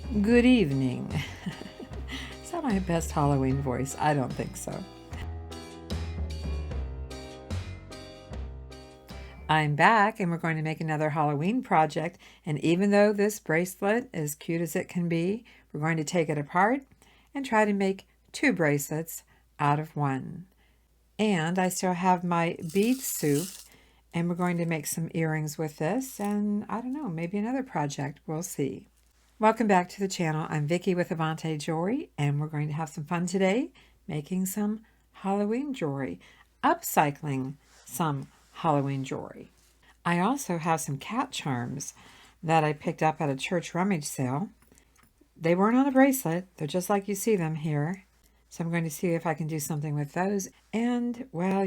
Good evening. Is that my best Halloween voice? I don't think so. I'm back and we're going to make another Halloween project. And even though this bracelet is cute as it can be, we're going to take it apart and try to make 2 bracelets out of 1. And I still have my bead soup, and we're going to make some earrings with this, and I don't know, maybe another project. We'll see. Welcome back to the channel. I'm Vicki with Avante Jewelry, and we're going to have some fun today making some Halloween jewelry, upcycling some Halloween jewelry. I also have some cat charms that I picked up at a church rummage sale. They weren't on a bracelet. They're just like you see them here. So I'm going to see if I can do something with those. And, well,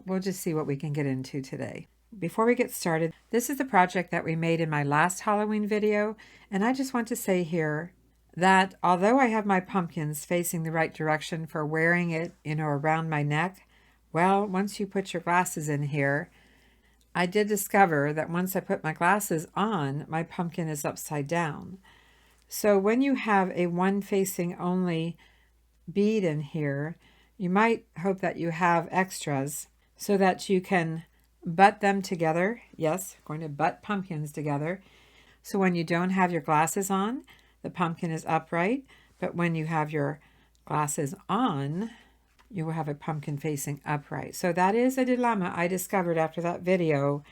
we'll just see what we can get into today. Before we get started, this is the project that we made in my last Halloween video. And I just want to say here that although I have my pumpkins facing the right direction for wearing it, around my neck, well, once you put your glasses in here, I did discover that once I put my glasses on, my pumpkin is upside down. So when you have a one facing only bead in here, you might hope that you have extras so that you can butt them together. Yes, we're going to butt pumpkins together. So when you don't have your glasses on, the pumpkin is upright, but when you have your glasses on, you will have a pumpkin facing upright. So that is a dilemma I discovered after that video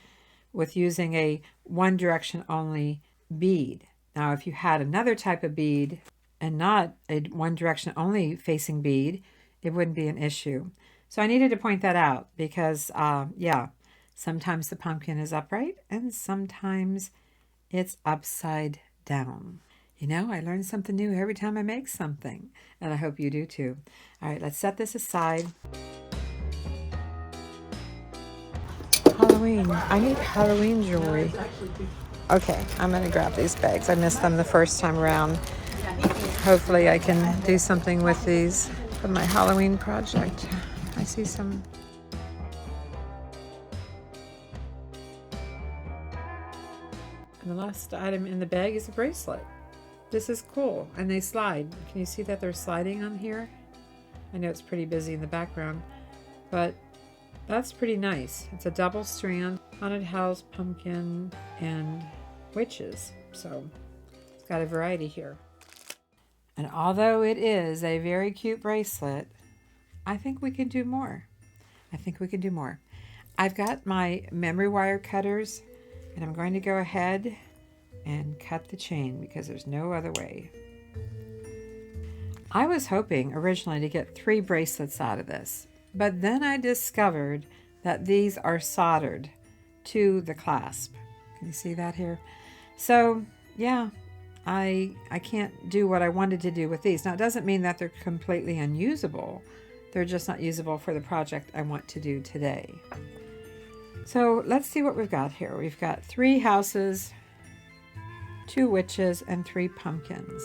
with using a one direction only bead. Now, if you had another type of bead and not a one direction only facing bead, it wouldn't be an issue. So I needed to point that out because, sometimes the pumpkin is upright and sometimes it's upside down. I learn something new every time I make something, and I hope you do too. All right, let's set this aside. Halloween. I need Halloween jewelry. Okay, I'm going to grab these bags. I missed them the first time around. Hopefully I can do something with these for my Halloween project. I see some. And the last item in the bag is a bracelet. This is cool, and they slide. Can you see that they're sliding on here? I know it's pretty busy in the background, but that's pretty nice. It's a double strand, haunted house, pumpkin, and witches. So it's got a variety here. And although it is a very cute bracelet, I think we can do more. I've got my memory wire cutters, and I'm going to go ahead and cut the chain because there's no other way. I was hoping originally to get 3 bracelets out of this, but then I discovered that these are soldered to the clasp. Can you see that here? So yeah, I can't do what I wanted to do with these. Now, it doesn't mean that they're completely unusable. They're just not usable for the project I want to do today. So let's see what we've got here. We've got 3 houses, 2 witches, and 3 pumpkins.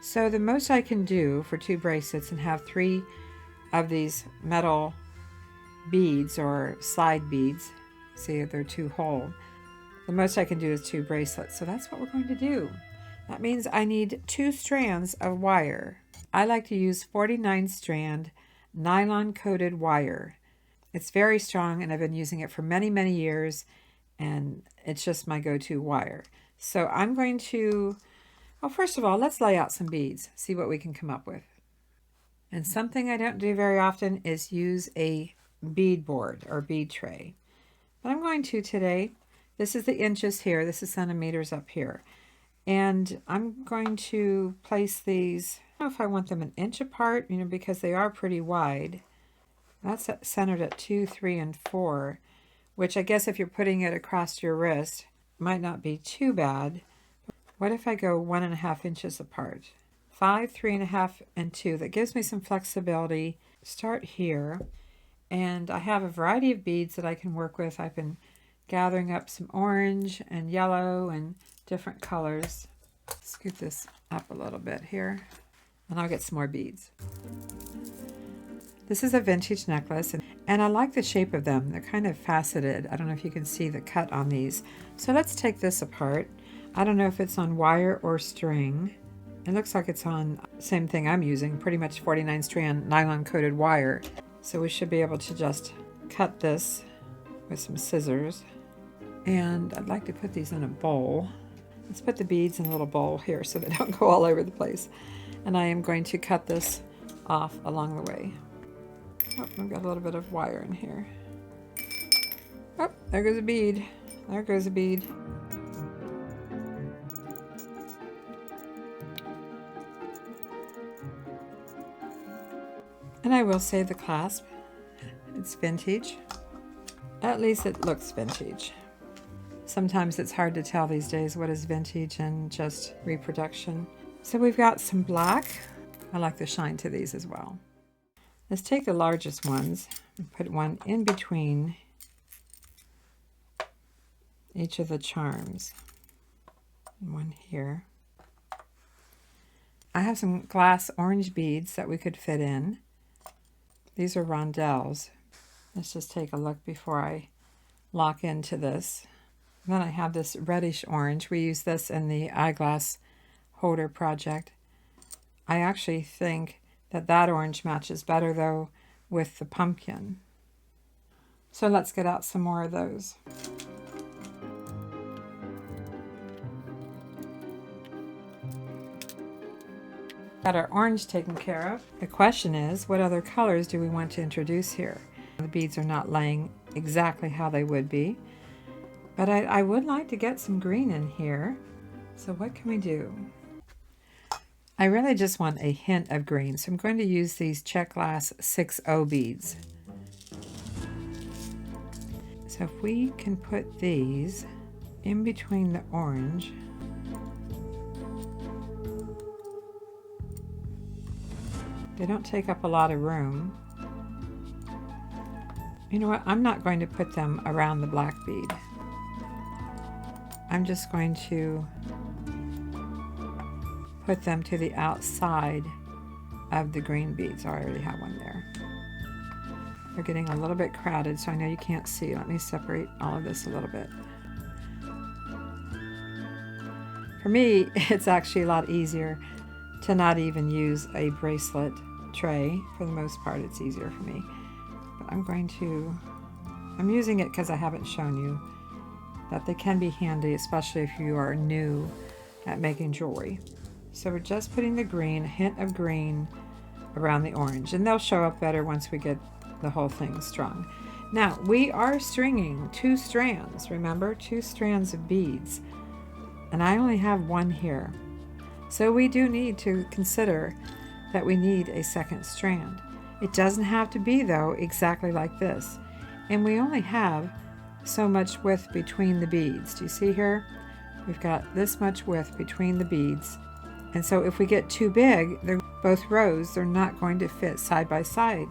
So the most I can do for 2 bracelets and have 3 of these metal beads or side beads, see they're 2 whole, the most I can do is 2 bracelets. So that's what we're going to do. That means I need 2 strands of wire. I like to use 49 strand nylon coated wire. It's very strong and I've been using it for many, many years, and it's just my go-to wire. So I'm going to, well, first of all, let's lay out some beads, see what we can come up with. And something I don't do very often is use a bead board or bead tray. But I'm going to today. This is the inches here, this is centimeters up here. And I'm going to place these, I don't know if I want them an inch apart, because they are pretty wide. That's centered at 2, 3, and 4, which I guess if you're putting it across your wrist, might not be too bad. What if I go 1.5 inches apart? 5, 3.5, and 2. That gives me some flexibility. Start here, and I have a variety of beads that I can work with. I've been gathering up some orange and yellow and different colors. Scoot this up a little bit here, and I'll get some more beads. This is a vintage necklace, and I like the shape of them. They're kind of faceted. I don't know if you can see the cut on these. So let's take this apart. I don't know if it's on wire or string. It looks like it's on same thing I'm using, pretty much 49 strand nylon coated wire. So we should be able to just cut this with some scissors. And I'd like to put these in a bowl. Let's put the beads in a little bowl here so they don't go all over the place. And I am going to cut this off along the way. Oh, I've got a little bit of wire in here. Oh, there goes a bead. There goes a bead. And I will save the clasp. It's vintage. At least it looks vintage. Sometimes it's hard to tell these days what is vintage and just reproduction. So we've got some black. I like the shine to these as well. Let's take the largest ones and put one in between each of the charms. And one here. I have some glass orange beads that we could fit in. These are rondelles. Let's just take a look before I lock into this. And then I have this reddish orange. We use this in the eyeglass holder project. I actually think that that orange matches better though with the pumpkin. So let's get out some more of those. Got our orange taken care of. The question is, what other colors do we want to introduce here? The beads are not laying exactly how they would be, but I would like to get some green in here. So what can we do? I really just want a hint of green, so I'm going to use these check glass 6O beads. So if we can put these in between the orange, they don't take up a lot of room. You know what? I'm not going to put them around the black bead. I'm just going to put them to the outside of the green beads. I already have one there. They're getting a little bit crowded, so I know you can't see. Let me separate all of this a little bit. For me, it's actually a lot easier to not even use a bracelet tray. For the most part, it's easier for me. But I'm using it because I haven't shown you that they can be handy, especially if you are new at making jewelry. So we're just putting the green, a hint of green around the orange, and they'll show up better once we get the whole thing strung. Now, we are stringing 2 strands, remember? 2 strands of beads, and I only have one here. So we do need to consider that we need a second strand. It doesn't have to be, though, exactly like this. And we only have so much width between the beads. Do you see here? We've got this much width between the beads. And so if we get too big, they're both rows, they're not going to fit side by side.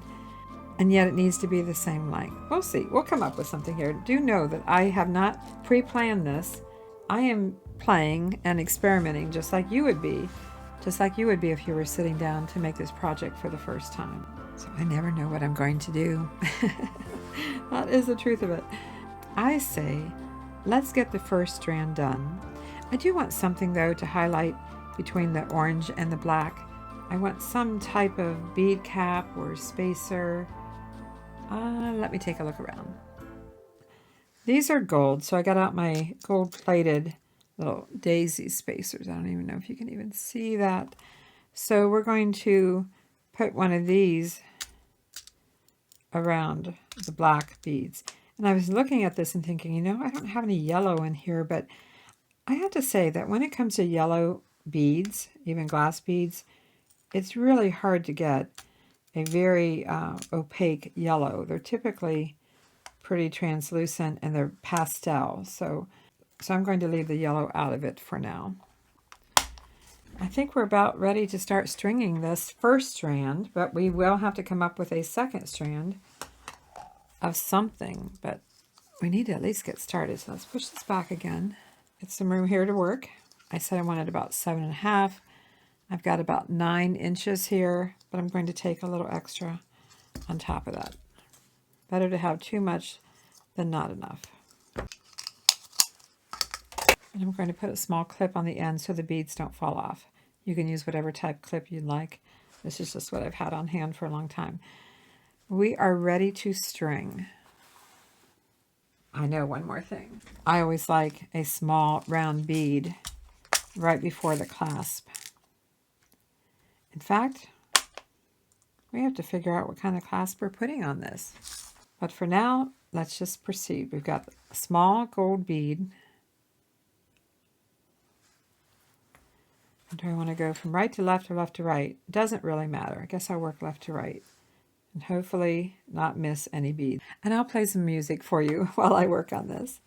And yet it needs to be the same length. We'll see. We'll come up with something here. Do know that I have not pre-planned this. I am playing and experimenting just like you would be if you were sitting down to make this project for the first time. So I never know what I'm going to do. That is the truth of it. I say, let's get the first strand done. I do want something though to highlight between the orange and the black. I want some type of bead cap or spacer. Let me take a look around. These are gold, so I got out my gold-plated little daisy spacers. I don't even know if you can even see that. So we're going to put one of these around the black beads. And I was looking at this and thinking, you know, I don't have any yellow in here, but I have to say that when it comes to yellow beads, even glass beads, it's really hard to get a very opaque yellow. They're typically pretty translucent and they're pastel. So I'm going to leave the yellow out of it for now. I think we're about ready to start stringing this first strand, but we will have to come up with a second strand of something, but we need to at least get started. So let's push this back again. Get some room here to work. I said I wanted about 7.5. I've got about 9 inches here, but I'm going to take a little extra on top of that. Better to have too much than not enough. And I'm going to put a small clip on the end so the beads don't fall off. You can use whatever type clip you'd like. This is just what I've had on hand for a long time. We are ready to string. I know one more thing. I always like a small round bead right before the clasp. In fact, we have to figure out what kind of clasp we're putting on this. But for now, let's just proceed. We've got a small gold bead. Do I want to go from right to left or left to right? Doesn't really matter. I guess I'll work left to right. And hopefully not miss any beads. And I'll play some music for you while I work on this.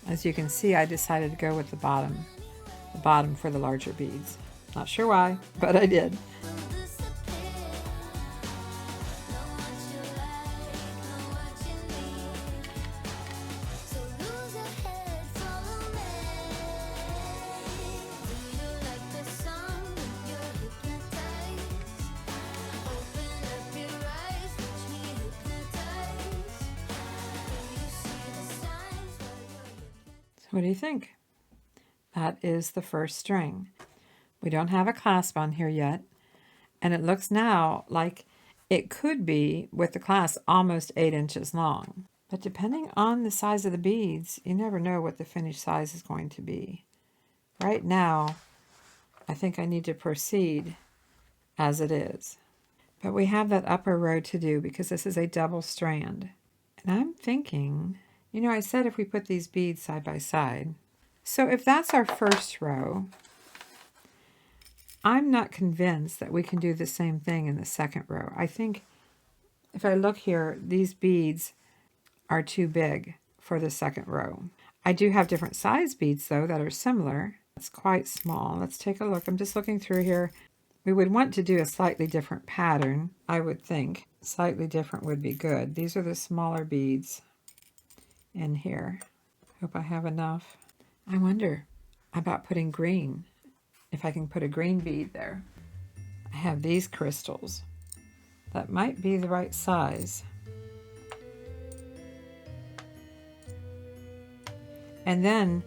As you can see, I decided to go with the bottom for the larger beads. Not sure why, but I did. What do you think? That is the first string. We don't have a clasp on here yet, and it looks now like it could be, with the clasp, almost 8 inches long. But depending on the size of the beads, you never know what the finished size is going to be. Right now, I think I need to proceed as it is. But we have that upper row to do because this is a double strand. And I'm thinking, you know, I said if we put these beads side by side. So if that's our first row, I'm not convinced that we can do the same thing in the second row. I think if I look here, these beads are too big for the second row. I do have different size beads though that are similar. It's quite small. Let's take a look. I'm just looking through here. We would want to do a slightly different pattern, I would think. Slightly different would be good. These are the smaller beads in here. Hope I have enough. I wonder about putting green, if I can put a green bead there. I have these crystals. That might be the right size. And then,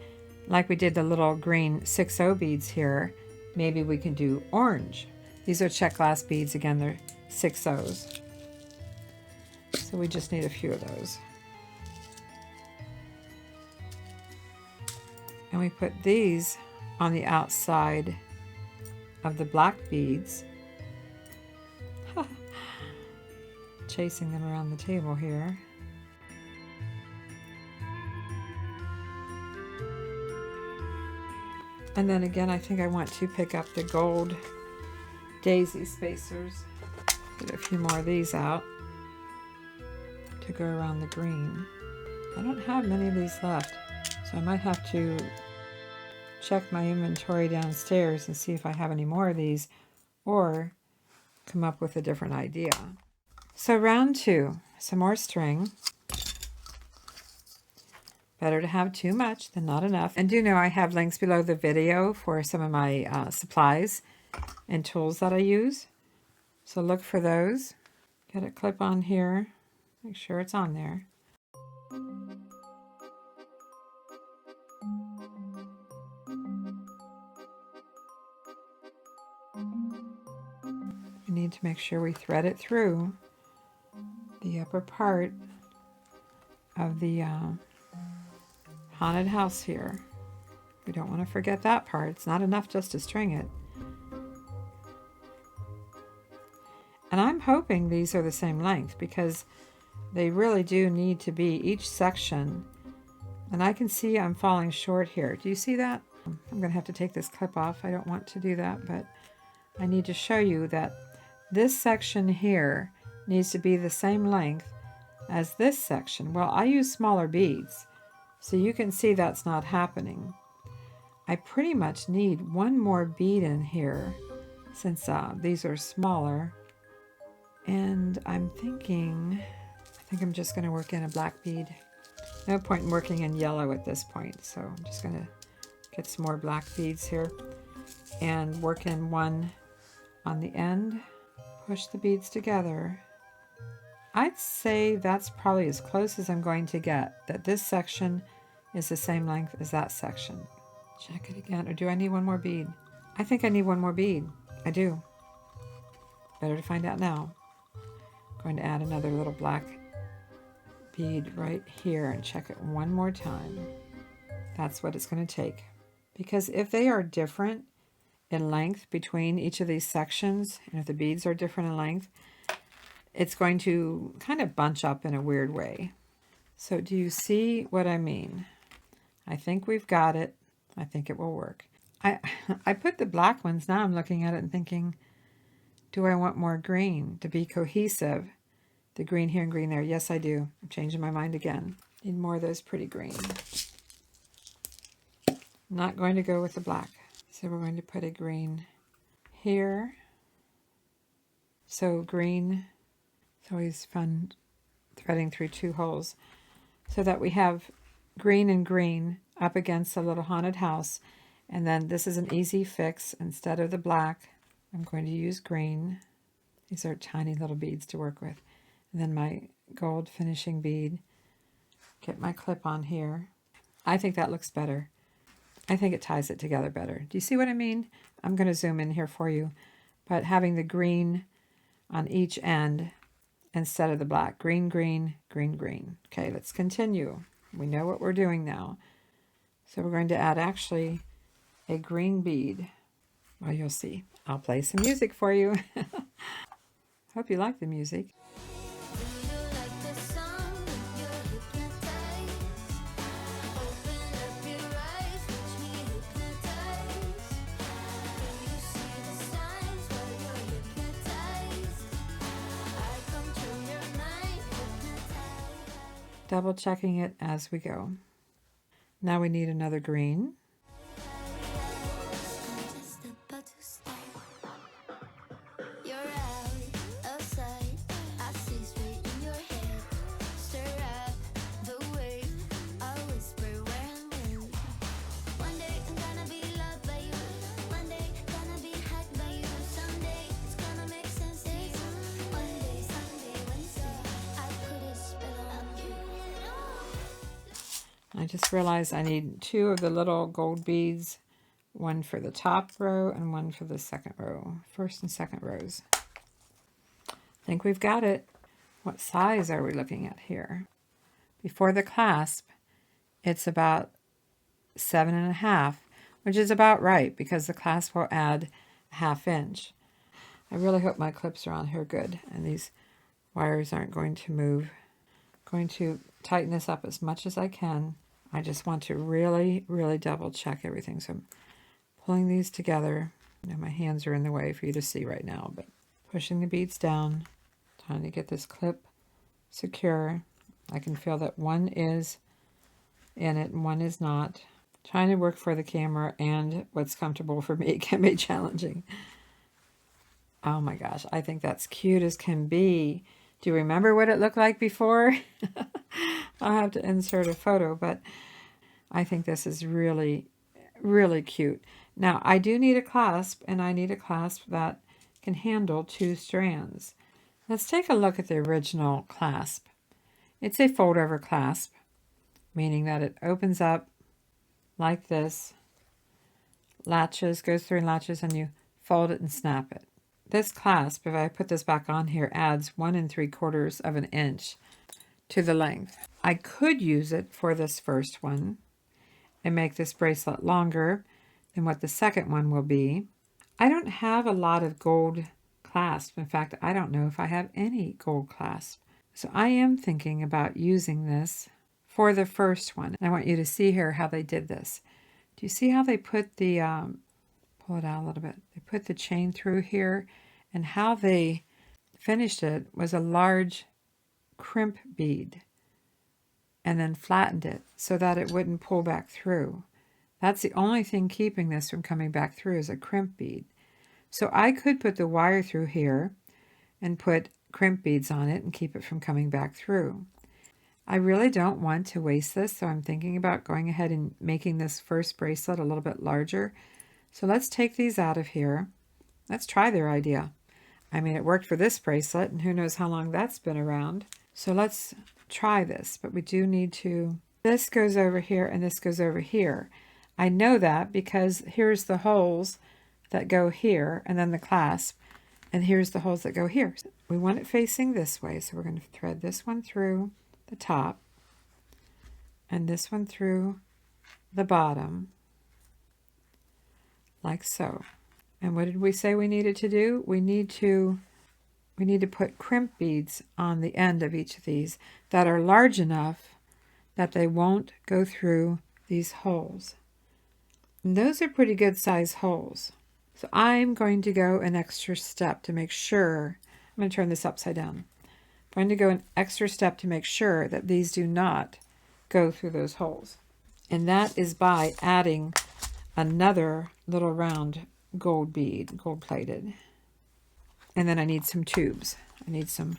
like we did the little green 6-0 beads here, maybe we can do orange. These are check glass beads. Again, they're 6-0s. So we just need a few of those. And we put these on the outside of the black beads. Chasing them around the table here. And then again, I think I want to pick up the gold daisy spacers. Get a few more of these out to go around the green. I don't have many of these left, so I might have to check my inventory downstairs and see if I have any more of these or come up with a different idea. So round 2, some more string. Better to have too much than not enough. And do know I have links below the video for some of my supplies and tools that I use. So look for those. Get a clip on here. Make sure it's on there. We need to make sure we thread it through the upper part of the haunted house here. We don't want to forget that part. It's not enough just to string it. And I'm hoping these are the same length because they really do need to be each section. And I can see I'm falling short here. Do you see that? I'm going to have to take this clip off. I don't want to do that, but I need to show you that this section here needs to be the same length as this section. Well, I use smaller beads, so you can see that's not happening. I pretty much need one more bead in here since these are smaller. And I think I'm just going to work in a black bead. No point in working in yellow at this point, so I'm just going to get some more black beads here and work in one on the end. Push the beads together. I'd say that's probably as close as I'm going to get, that this section is the same length as that section. Check it again, or do I need one more bead? I think I need one more bead. I do. Better to find out now. I'm going to add another little black bead right here and check it one more time. That's what it's going to take. Because if they are different in length between each of these sections, and if the beads are different in length, it's going to kind of bunch up in a weird way. So do you see what I mean? I think we've got it. I think it will work. I put the black ones, now I'm looking at it and thinking, do I want more green to be cohesive? The green here and green there. Yes, I do. I'm changing my mind again. Need more of those pretty green. I'm not going to go with the black. So we're going to put a green here. So green, it's always fun threading through two holes. So that we have green and green up against a little haunted house. And then this is an easy fix. Instead of the black, I'm going to use green. These are tiny little beads to work with. And then my gold finishing bead. Get my clip on here. I think that looks better. I think it ties it together better. Do you see what I mean? I'm going to zoom in here for you. But having the green on each end instead of the black. Green, green, green, green. Okay, let's continue. We know what we're doing now. So we're going to add actually a green bead. Well, you'll see. I'll play some music for you. Hope you like the music. Double checking it as we go. Now we need another green. I just realized I need two of the little gold beads, one for the top row and one for the second row, first and second rows. I think we've got it. What size are we looking at here? Before the clasp, it's about 7.5, which is about right because the clasp will add a 1/2 inch. I really hope my clips are on here good and these wires aren't going to move. I'm going to tighten this up as much as I can. I just want to really, really double check everything. So I'm pulling these together. Now my hands are in the way for you to see right now, but pushing the beads down, trying to get this clip secure. I can feel that one is in it and one is not. Trying to work for the camera and what's comfortable for me can be challenging. Oh my gosh, I think that's cute as can be. Do you remember what it looked like before? I'll have to insert a photo, but I think this is really, really cute. Now, I do need a clasp, and I need a clasp that can handle 2 strands. Let's take a look at the original clasp. It's a fold-over clasp, meaning that it opens up like this, latches, goes through and latches, and you fold it and snap it. This clasp, if I put this back on here, adds 1 3/4 of an inch to the length. I could use it for this first one and make this bracelet longer than what the second one will be. I don't have a lot of gold clasp. In fact, I don't know if I have any gold clasp. So I am thinking about using this for the first one. I want you to see here how they did this. Do you see how they put the, pull it out a little bit, they put the chain through here, and how they finished it was a large crimp bead and then flattened it so that it wouldn't pull back through. That's the only thing keeping this from coming back through is a crimp bead. So I could put the wire through here and put crimp beads on it and keep it from coming back through. I really don't want to waste this, so I'm thinking about going ahead and making this first bracelet a little bit larger. So let's take these out of here. Let's try their idea. I mean, it worked for this bracelet, and who knows how long that's been around. So let's try this, but we do need to... This goes over here, and this goes over here. I know that because here's the holes that go here, and then the clasp, and here's the holes that go here. We want it facing this way, so we're going to thread this one through the top, and this one through the bottom, like so. And what did we say we needed to do? We need to put crimp beads on the end of each of these that are large enough that they won't go through these holes. And those are pretty good size holes. So I'm going to go an extra step to make sure. I'm going to turn this upside down. I'm going to go an extra step to make sure that these do not go through those holes. And that is by adding another little round gold bead, gold plated. And then I need some tubes. I need some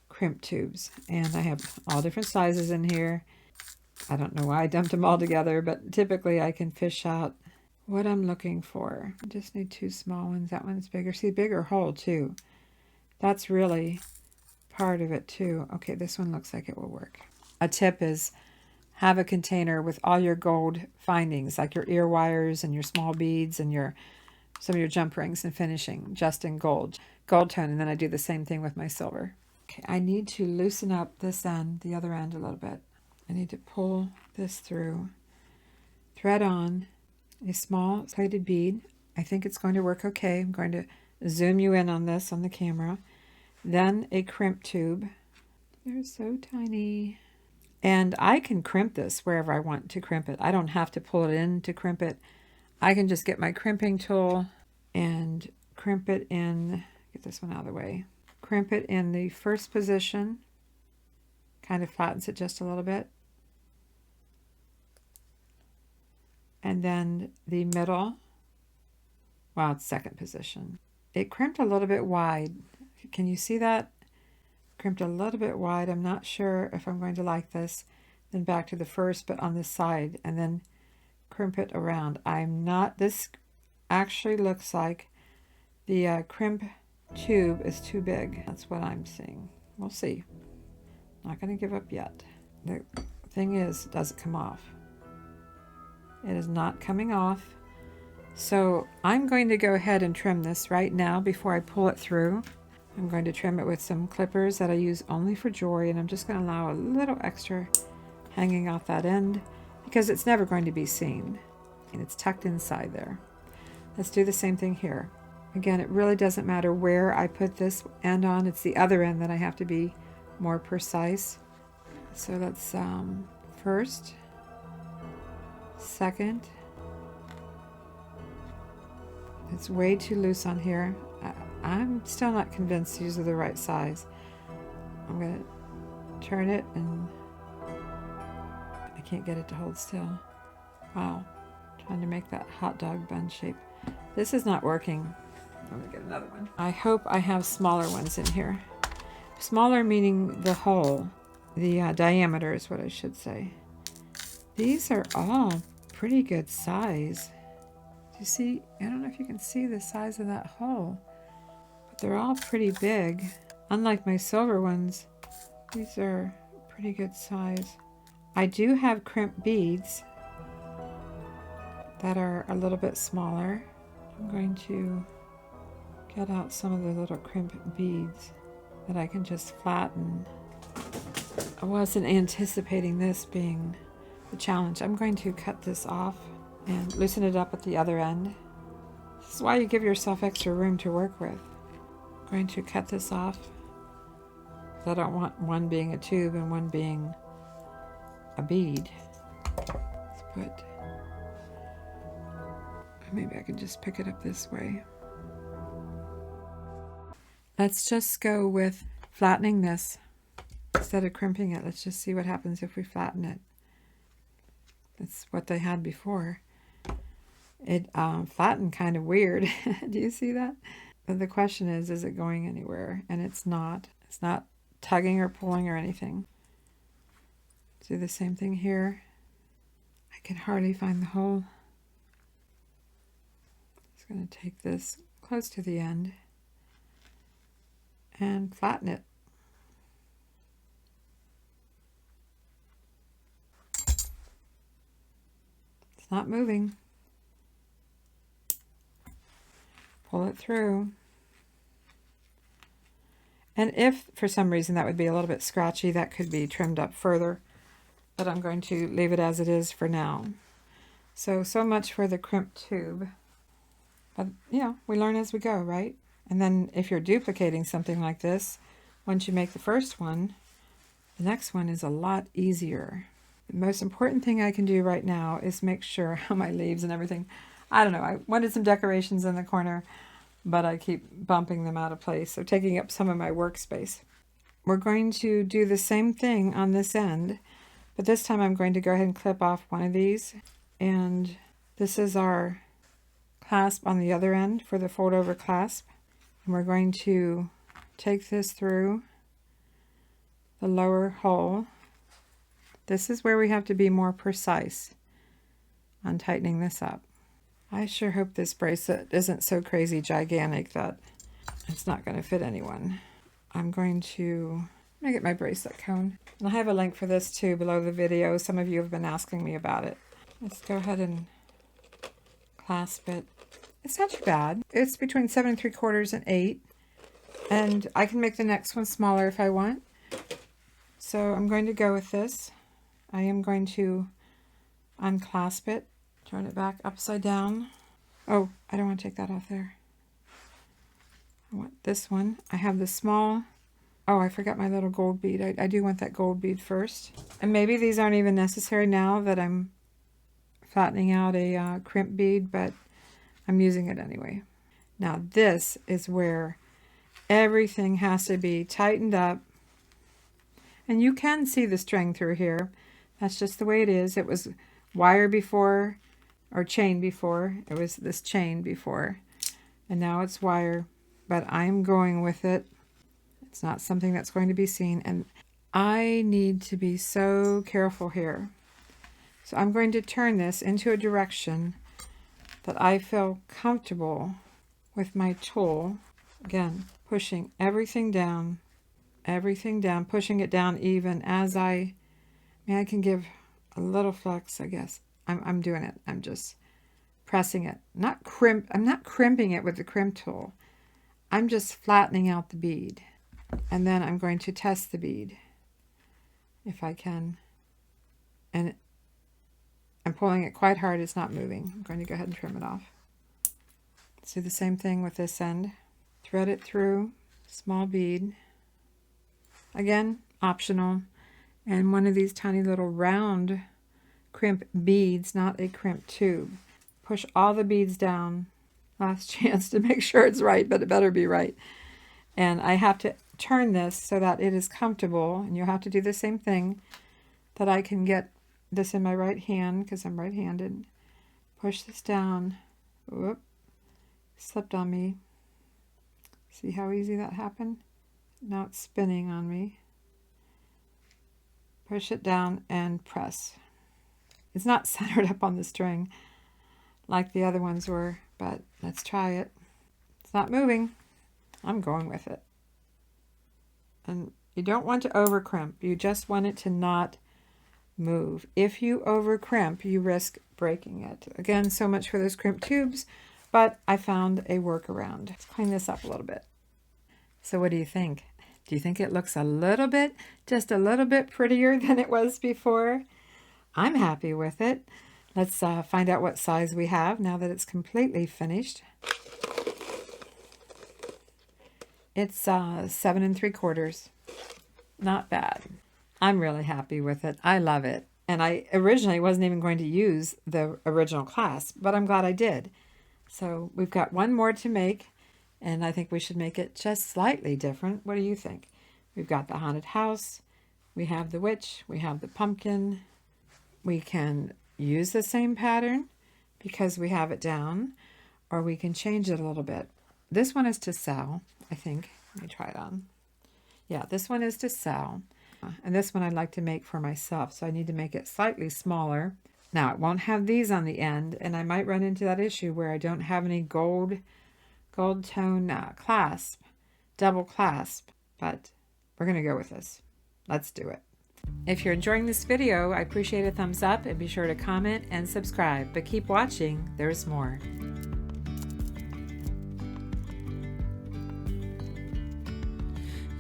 crimp tubes. And I have all different sizes in here. I don't know why I dumped them all together, but typically I can fish out what I'm looking for. I just need two small ones. That one's bigger. See, bigger hole too. That's really part of it too. Okay, this one looks like it will work. A tip is have a container with all your gold findings, like your ear wires and your small beads and some of your jump rings and finishing, just in gold tone. And then I do the same thing with my silver. Okay, I need to loosen up this end, the other end a little bit. I need to pull this through, thread on a small plated bead. I think it's going to work okay. I'm going to zoom you in on this on the camera. Then a crimp tube. They're so tiny. And I can crimp this wherever I want to crimp it. I don't have to pull it in to crimp it. I can just get my crimping tool and crimp it in, get this one out of the way, crimp it in the first position, kind of flattens it just a little bit. And then the middle, well, it's second position. It crimped a little bit wide. Can you see that? Crimped a little bit wide. I'm not sure if I'm going to like this. Then back to the first, but on this side, and then crimp it around. This actually looks like the crimp tube is too big. That's what I'm seeing. We'll see. Not going to give up yet. The thing is, does it come off? It is not coming off. So I'm going to go ahead and trim this right now before I pull it through. I'm going to trim it with some clippers that I use only for jewelry, and I'm just going to allow a little extra hanging off that end because it's never going to be seen. And it's tucked inside there. Let's do the same thing here. Again, it really doesn't matter where I put this end on. It's the other end that I have to be more precise. So let's first, second. It's way too loose on here. I'm still not convinced these are the right size. I'm going to turn it and I can't get it to hold still. Wow. Trying to make that hot dog bun shape. This is not working. I'm going to get another one. I hope I have smaller ones in here. Smaller meaning the hole. The diameter is what I should say. These are all pretty good size. Do you see? I don't know if you can see the size of that hole. But they're all pretty big. Unlike my silver ones, these are pretty good size. I do have crimp beads that are a little bit smaller. I'm going to get out some of the little crimp beads that I can just flatten. I wasn't anticipating this being the challenge. I'm going to cut this off and loosen it up at the other end. This is why you give yourself extra room to work with. I'm going to cut this off. I don't want one being a tube and one being a bead. Let's put, maybe I can just pick it up this way. Let's just go with flattening this instead of crimping it. Let's just see what happens if we flatten it. That's what they had before. It flattened kind of weird. Do you see that? But the question is it going anywhere? And it's not. It's not tugging or pulling or anything. Do the same thing here. I can hardly find the hole. Just going to take this close to the end and flatten it. It's not moving. Pull it through. And if for some reason that would be a little bit scratchy, that could be trimmed up further. But I'm going to leave it as it is for now. So much for the crimp tube. But yeah, we learn as we go, right? And then if you're duplicating something like this, once you make the first one, the next one is a lot easier. The most important thing I can do right now is make sure how my leaves and everything, I don't know, I wanted some decorations in the corner, but I keep bumping them out of place, so taking up some of my workspace. We're going to do the same thing on this end, but this time I'm going to go ahead and clip off one of these, and this is our clasp on the other end for the fold over clasp. And we're going to take this through the lower hole. This is where we have to be more precise on tightening this up. I sure hope this bracelet isn't so crazy gigantic that it's not going to fit anyone. I'm going to get my bracelet cone. And I have a link for this too below the video. Some of you have been asking me about it. Let's go ahead and clasp it. It's not too bad. It's between 7 3/4 and 8. And I can make the next one smaller if I want. So I'm going to go with this. I am going to unclasp it, turn it back upside down. Oh, I don't want to take that off there. I want this one. I have the small, oh, I forgot my little gold bead. I do want that gold bead first. And maybe these aren't even necessary now that I'm flattening out a crimp bead, but I'm using it anyway. Now this is where everything has to be tightened up. And you can see the string through here. That's just the way it is. It was wire before, or chain before. It was this chain before. And now it's wire. But I'm going with it. It's not something that's going to be seen. And I need to be so careful here. So I'm going to turn this into a direction that I feel comfortable with my tool. Again, pushing everything down, pushing it down even as I can give a little flex, I guess. I'm doing it. I'm just pressing it. I'm not crimping it with the crimp tool. I'm just flattening out the bead. And then I'm going to test the bead if I can. And I'm pulling it quite hard. It's not moving. I'm going to go ahead and trim it off. Let's do the same thing with this end. Thread it through, small bead. Again, optional. And one of these tiny little round crimp beads, not a crimp tube. Push all the beads down. Last chance to make sure it's right, but it better be right. And I have to turn this so that it is comfortable. And you'll have to do the same thing, that I can get this in my right hand because I'm right-handed. Push this down. Whoop. Slipped on me. See how easy that happened? Now it's spinning on me. Push it down and press. It's not centered up on the string like the other ones were, but let's try it. It's not moving. I'm going with it. And you don't want to over crimp. You just want it to not move. If you over crimp, you risk breaking it. Again, so much for those crimp tubes, but I found a workaround. Let's clean this up a little bit. So what do you think? Do you think it looks a little bit, just a little bit prettier than it was before? I'm happy with it. Let's find out what size we have now that it's completely finished. It's 7 3/4. Not bad. I'm really happy with it. I love it. And I originally wasn't even going to use the original clasp, but I'm glad I did. So we've got one more to make, and I think we should make it just slightly different. What do you think? We've got the haunted house, we have the witch, we have the pumpkin. We can use the same pattern, because we have it down, or we can change it a little bit. This one is to sew, I think. Let me try it on. Yeah, this one is to sew. And this one I'd like to make for myself, so I need to make it slightly smaller. Now, it won't have these on the end, and I might run into that issue where I don't have any gold tone clasp, double clasp, but we're going to go with this. Let's do it. If you're enjoying this video, I appreciate a thumbs up, and be sure to comment and subscribe. But keep watching, there's more.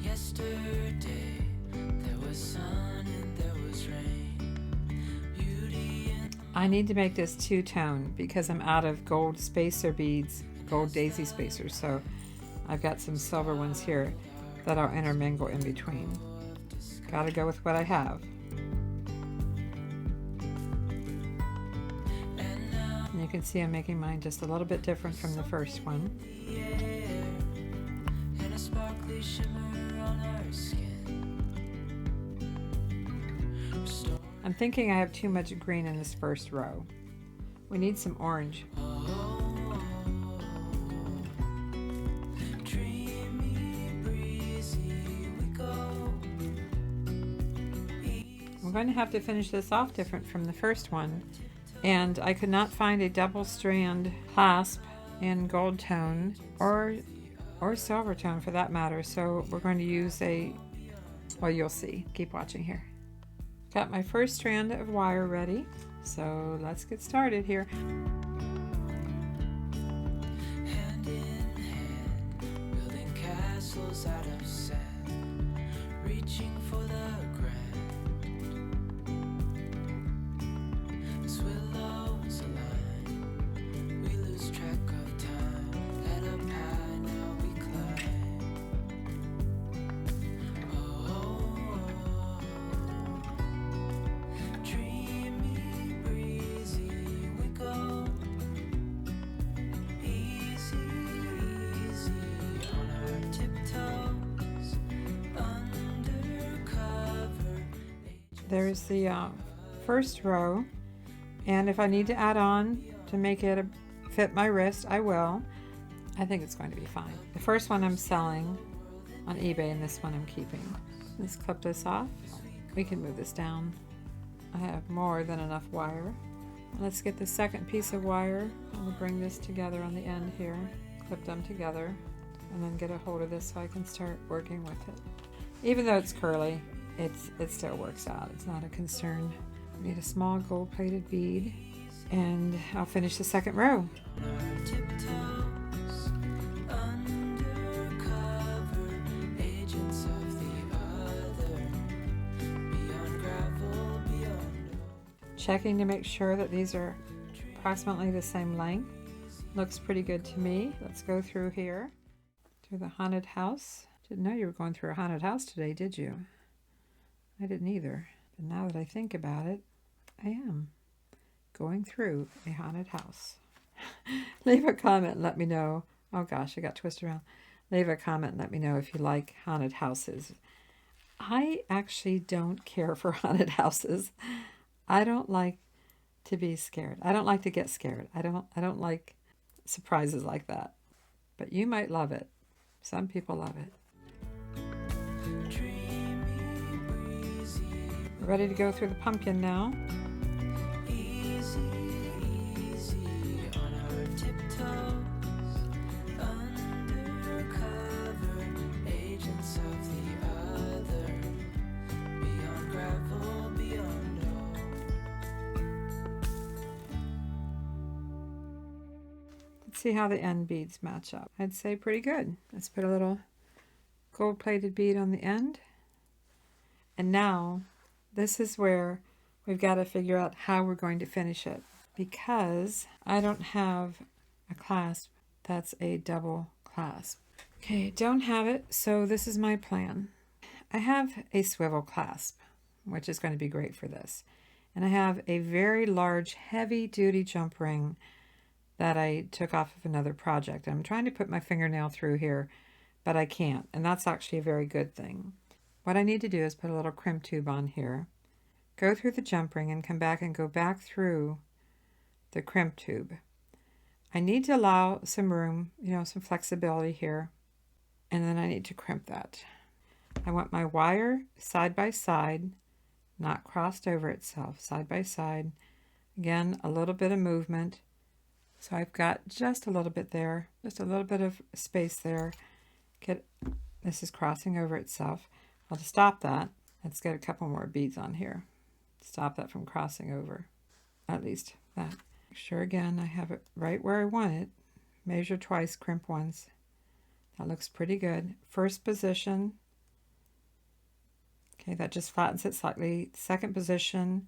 Yesterday there was sun and there was rain. Beauty and I need to make this two-tone because I'm out of gold spacer beads, gold daisy spacers, so I've got some silver ones here that I'll intermingle in between. Gotta go with what I have. And you can see I'm making mine just a little bit different from the first one. and a sparkly shimmer on her skin. I'm thinking I have too much green in this first row. We need some orange. Dreamy, breezy, we go. I'm going to have to finish this off different from the first one, and I could not find a double strand clasp in gold tone or silver tone for that matter, so we're going to use well, you'll see. Keep watching here. Got my first strand of wire ready, so let's get started here. Hand in hand, building castles out of sand, reaching for the grand. As willows align, we lose track of time. Head up high, now we climb. Dreamy, breezy, we go. Easy, easy on our tiptoes, undercover. There's the first row, and if I need to add on to make it fit my wrist, I will. I think it's going to be fine. The first one I'm selling on eBay, and this one I'm keeping. Let's clip this off. We can move this down. I have more than enough wire. Let's get the second piece of wire. I'm going to bring this together on the end here, clip them together, and then get a hold of this so I can start working with it. Even though it's curly, it still works out. It's not a concern. I need a small gold-plated bead, and I'll finish the second row. Tiptoes, undercover, agents of the other, beyond gravel, beyond. Checking to make sure that these are approximately the same length. Looks pretty good to me. Let's go through here, through the haunted house. Didn't know you were going through a haunted house today, did you? I didn't either. But now that I think about it, I am going through a haunted house. Leave a comment and let me know. Oh gosh, I got twisted around. Leave a comment and let me know if you like haunted houses. I actually don't care for haunted houses. I don't like to be scared. I don't like to get scared. I don't like surprises like that. But you might love it. Some people love it. We're ready to go through the pumpkin now. Easy, easy on our tiptoes, undercover, agents of the other, beyond gravel, beyond all. Let's see how the end beads match up. I'd say pretty good. Let's put a little gold-plated bead on the end. And now, this is where we've got to figure out how we're going to finish it, because I don't have a clasp that's a double clasp. Okay, don't have it, so this is my plan. I have a swivel clasp, which is going to be great for this. And I have a very large, heavy-duty jump ring that I took off of another project. I'm trying to put my fingernail through here, but I can't, and that's actually a very good thing. What I need to do is put a little crimp tube on here, go through the jump ring and come back and go back through the crimp tube. I need to allow some room, some flexibility here, and then I need to crimp that. I want my wire side by side, not crossed over itself, side by side. Again, a little bit of movement. So I've got just a little bit there, just a little bit of space there. This is crossing over itself. Well, to stop that, let's get a couple more beads on here. Stop that from crossing over, at least that. Make sure again I have it right where I want it. Measure twice, crimp once. That looks pretty good. First position. Okay, that just flattens it slightly. Second position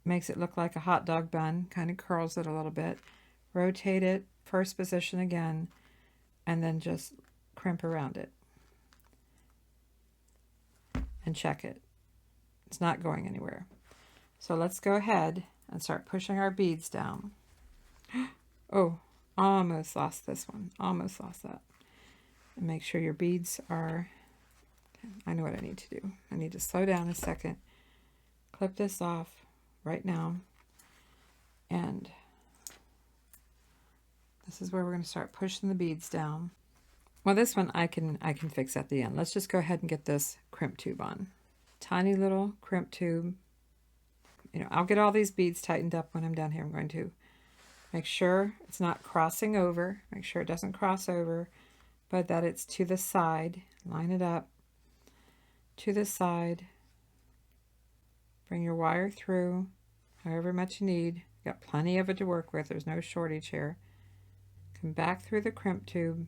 makes it look like a hot dog bun, kind of curls it a little bit. Rotate it, first position again, and then just crimp around it. And check it. It's not going anywhere. So let's go ahead and start pushing our beads down. Oh, almost lost this one. Almost lost that. And make sure your beads are... I know what I need to do. I need to slow down a second. Clip this off right now. And this is where we're going to start pushing the beads down. Well, this one I can fix at the end. Let's just go ahead and get this crimp tube on. Tiny little crimp tube. I'll get all these beads tightened up when I'm done here. I'm going to make sure it's not crossing over. Make sure it doesn't cross over, but that it's to the side. Line it up to the side. Bring your wire through however much you need. Got plenty of it to work with. There's no shortage here. Come back through the crimp tube.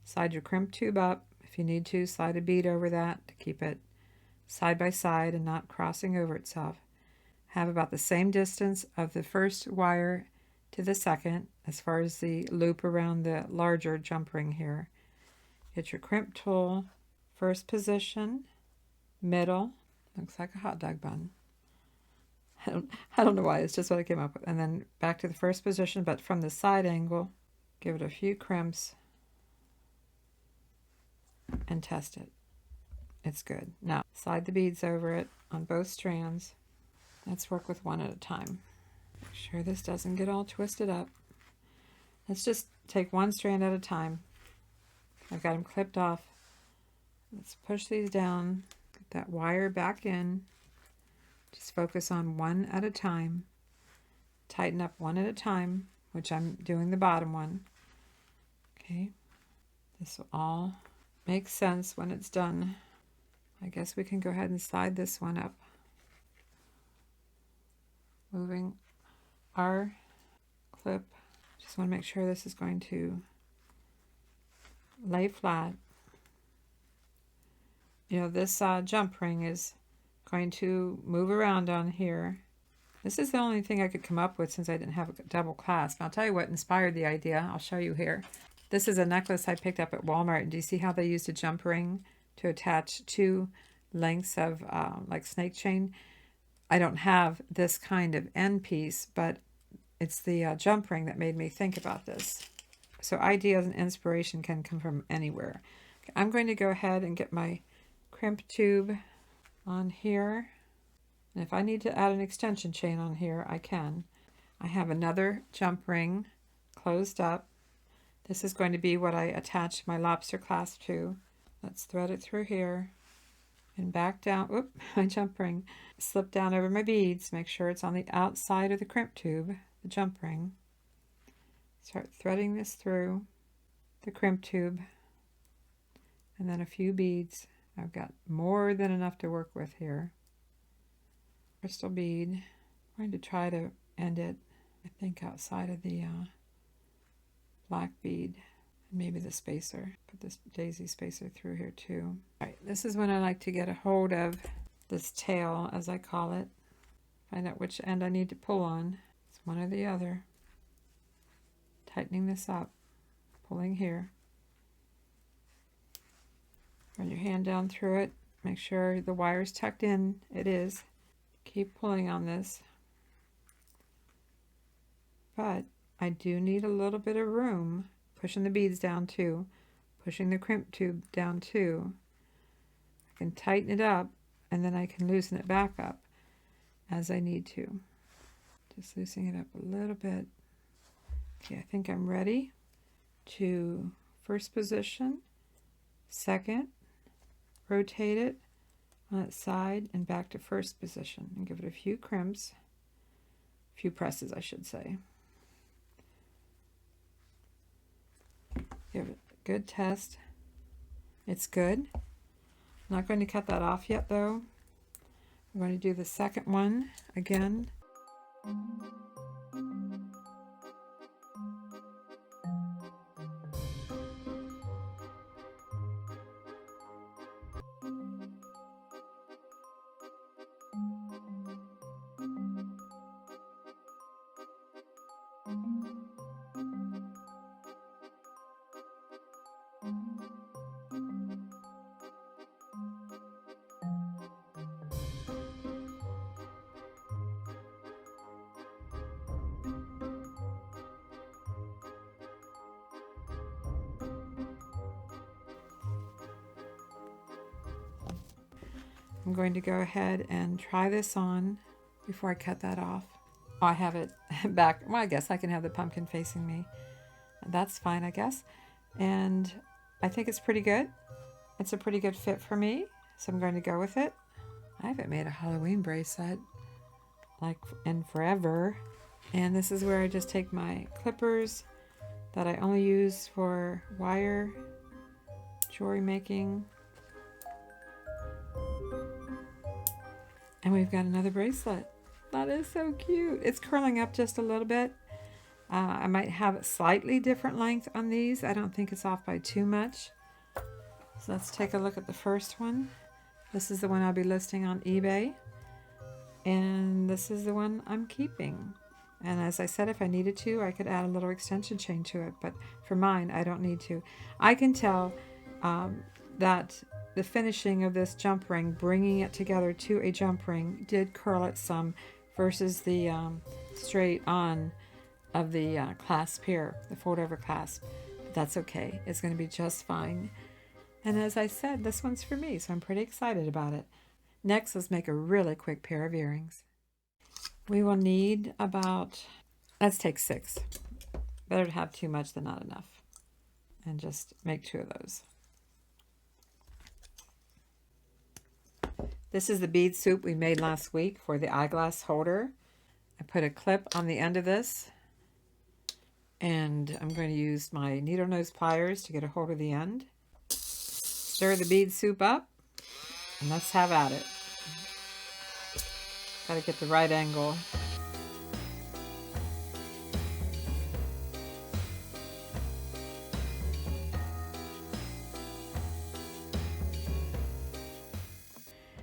Slide your crimp tube up. If you need to, slide a bead over that to keep it side by side and not crossing over itself. Have about the same distance of the first wire to the second as far as the loop around the larger jump ring here. Get your crimp tool, first position, middle, looks like a hot dog bun. I don't know why, it's just what I came up with. And then back to the first position, but from the side angle, give it a few crimps and test it. It's good. Now, slide the beads over it on both strands. Let's work with one at a time. Make sure this doesn't get all twisted up. Let's just take one strand at a time. I've got them clipped off. Let's push these down. Get that wire back in. Just focus on one at a time. Tighten up one at a time, which I'm doing the bottom one. Okay. This will all make sense when it's done. I guess we can go ahead and slide this one up. Moving our clip. Just want to make sure this is going to lay flat. This jump ring is going to move around on here. This is the only thing I could come up with since I didn't have a double clasp. I'll tell you what inspired the idea. I'll show you here. This is a necklace I picked up at Walmart. Do you see how they used a jump ring to attach two lengths of like snake chain? I don't have this kind of end piece, but it's the jump ring that made me think about this. So ideas and inspiration can come from anywhere. Okay, I'm going to go ahead and get my crimp tube on here. And if I need to add an extension chain on here, I can. I have another jump ring closed up. This is going to be what I attach my lobster clasp to. Let's thread it through here and back down. Oop, my jump ring. Slip down over my beads. Make sure it's on the outside of the crimp tube, the jump ring. Start threading this through the crimp tube. And then a few beads. I've got more than enough to work with here. Crystal bead. I'm going to try to end it, I think, outside of the black bead. Maybe the spacer. Put this daisy spacer through here too. All right, this is when I like to get a hold of this tail, as I call it. Find out which end I need to pull on. It's one or the other. Tightening this up. Pulling here. Run your hand down through it. Make sure the wire's tucked in. It is. Keep pulling on this. But I do need a little bit of room. Pushing the beads down too. Pushing the crimp tube down too. I can tighten it up and then I can loosen it back up as I need to. Just loosening it up a little bit. Okay, I think I'm ready to first position, second, rotate it on its side and back to first position and give it a few crimps, a few presses I should say. Give it a good test. It's good. I'm not going to cut that off yet though. I'm going to do the second one again. I'm going to go ahead and try this on before I cut that off. Oh, I have it back. Well, I guess I can have the pumpkin facing me. That's fine, I guess. And I think it's pretty good. It's a pretty good fit for me, so I'm going to go with it. I haven't made a Halloween bracelet like in forever. And this is where I just take my clippers that I only use for wire jewelry making. And we've got another bracelet. That is so cute. It's curling up just a little bit. I might have a slightly different length on these. I don't think it's off by too much. So let's take a look at the first one. This is the one I'll be listing on eBay. And this is the one I'm keeping. And as I said, if I needed to, I could add a little extension chain to it. But for mine, I don't need to. I can tell that the finishing of this jump ring, bringing it together to a jump ring, did curl it some versus the straight on of the clasp here, the fold over clasp. But that's okay. It's going to be just fine. And as I said, this one's for me, so I'm pretty excited about it. Next, let's make a really quick pair of earrings. We will need about, let's take 6. Better to have too much than not enough. And just make 2 of those. This is the bead soup we made last week for the eyeglass holder. I put a clip on the end of this. And I'm going to use my needle nose pliers to get a hold of the end. Stir the bead soup up. And let's have at it. Got to get the right angle.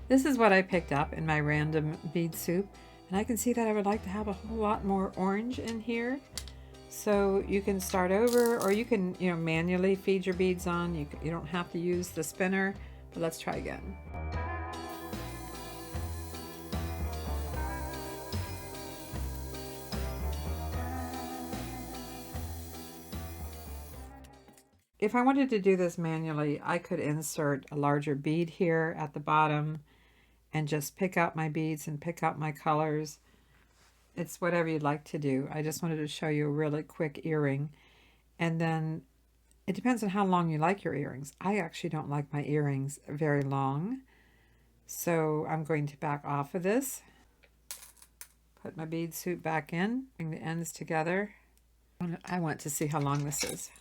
This is what I picked up in my random bead soup, and I can see that I would like to have a whole lot more orange in here. So you can start over, or you can, manually feed your beads on. You don't have to use the spinner, but let's try again. If I wanted to do this manually, I could insert a larger bead here at the bottom and just pick out my beads and pick out my colors. It's whatever you'd like to do. I just wanted to show you a really quick earring. And then it depends on how long you like your earrings. I actually don't like my earrings very long. So I'm going to back off of this. Put my bead soup back in, bring the ends together. I want to see how long this is.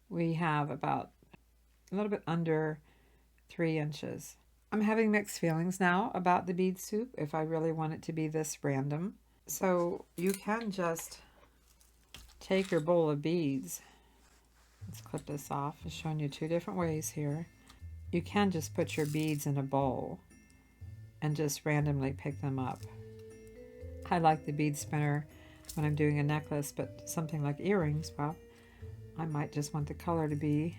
We have about a little bit under 3 inches. I'm having mixed feelings now about the bead soup if I really want it to be this random. So you can just take your bowl of beads. Let's clip this off. I'm showing you 2 different ways here. You can just put your beads in a bowl and just randomly pick them up. I like the bead spinner when I'm doing a necklace, but something like earrings, well, I might just want the color to be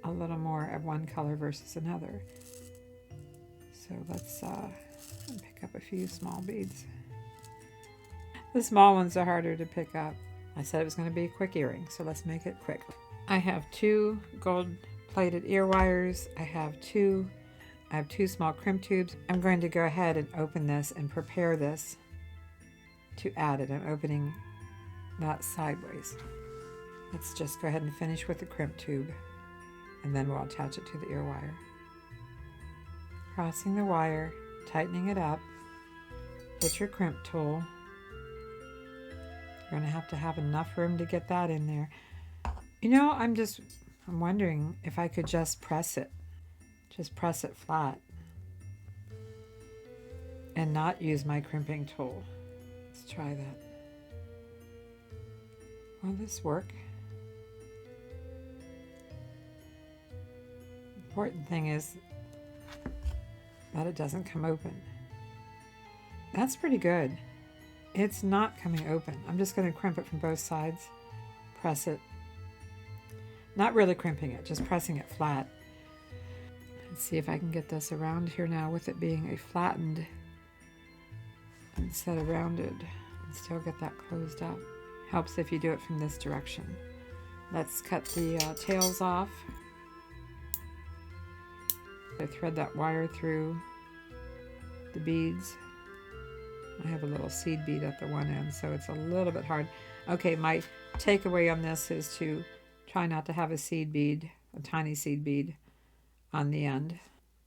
a little more of one color versus another. So let's pick up a few small beads. The small ones are harder to pick up. I said it was going to be a quick earring, so let's make it quick. I have 2 gold-plated ear wires. I have 2 small crimp tubes. I'm going to go ahead and open this and prepare this to add it. I'm opening that sideways. Let's just go ahead and finish with the crimp tube, and then we'll attach it to the ear wire. Crossing the wire, tightening it up, hit your crimp tool. You're going to have enough room to get that in there. You know, I'm wondering if I could just press it flat and not use my crimping tool. Let's try that. Will this work? Important thing is that it doesn't come open. That's pretty good. It's not coming open. I'm just going to crimp it from both sides, press it. Not really crimping it, just pressing it flat. Let's see if I can get this around here now with it being a flattened instead of rounded, and still get that closed up. Helps if you do it from this direction. Let's cut the tails off. I thread that wire through the beads. I have a little seed bead at the one end, so it's a little bit hard. Okay, my takeaway on this is to try not to have a seed bead, a tiny seed bead, on the end,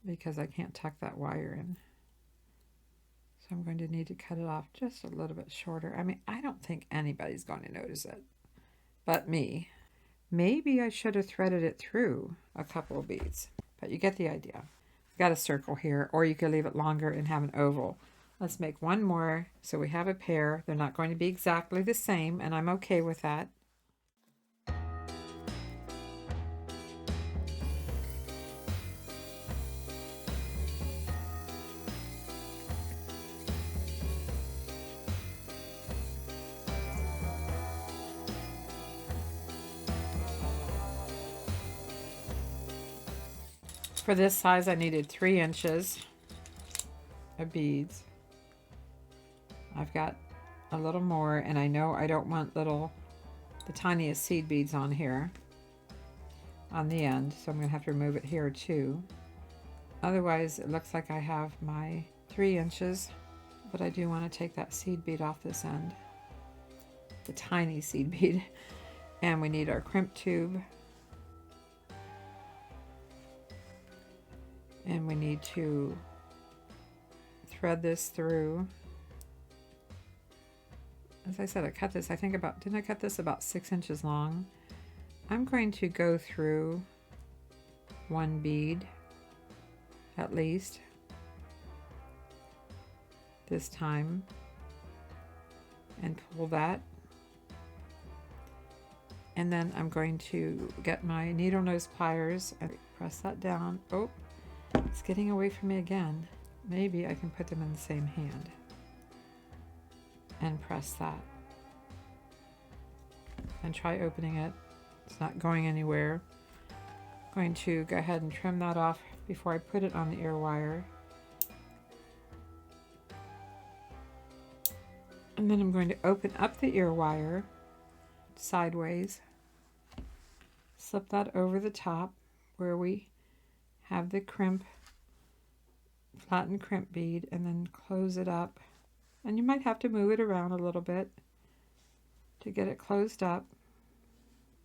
because I can't tuck that wire in. So I'm going to need to cut it off just a little bit shorter. I mean, I don't think anybody's going to notice it, but me. Maybe I should have threaded it through a couple of beads, but you get the idea. I've got a circle here, or you could leave it longer and have an oval. Let's make one more so we have a pair. They're not going to be exactly the same, and I'm okay with that. For this size, I needed 3 inches of beads. I've got a little more, and I know I don't want the tiniest seed beads on here on the end, so I'm going to have to remove it here too. Otherwise, it looks like I have my 3 inches, but I do want to take that seed bead off this end, the tiny seed bead, and we need our crimp tube. And we need to thread this through. As I said, I cut this, didn't I cut this about 6 inches long? I'm going to go through 1 bead, at least, this time, and pull that. And then I'm going to get my needle nose pliers and press that down. Oh, it's getting away from me again. Maybe I can put them in the same hand and press that. And try opening it. It's not going anywhere. I'm going to go ahead and trim that off before I put it on the ear wire. And then I'm going to open up the ear wire sideways. Slip that over the top where we have the flattened crimp bead, and then close it up. And you might have to move it around a little bit to get it closed up.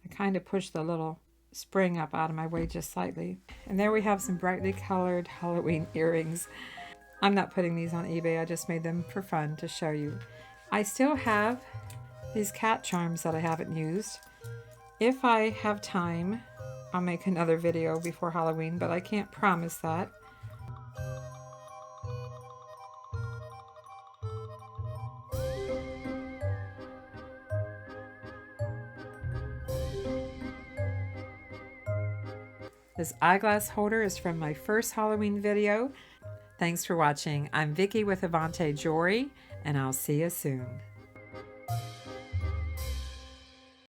I kind of push the little spring up out of my way just slightly. And there we have some brightly colored Halloween earrings. I'm not putting these on eBay, I just made them for fun to show you. I still have these cat charms that I haven't used. If I have time, I'll make another video before Halloween, but I can't promise that. This eyeglass holder is from my first Halloween video. Thanks for watching. I'm Vicki with Avante Jewellery, and I'll see you soon.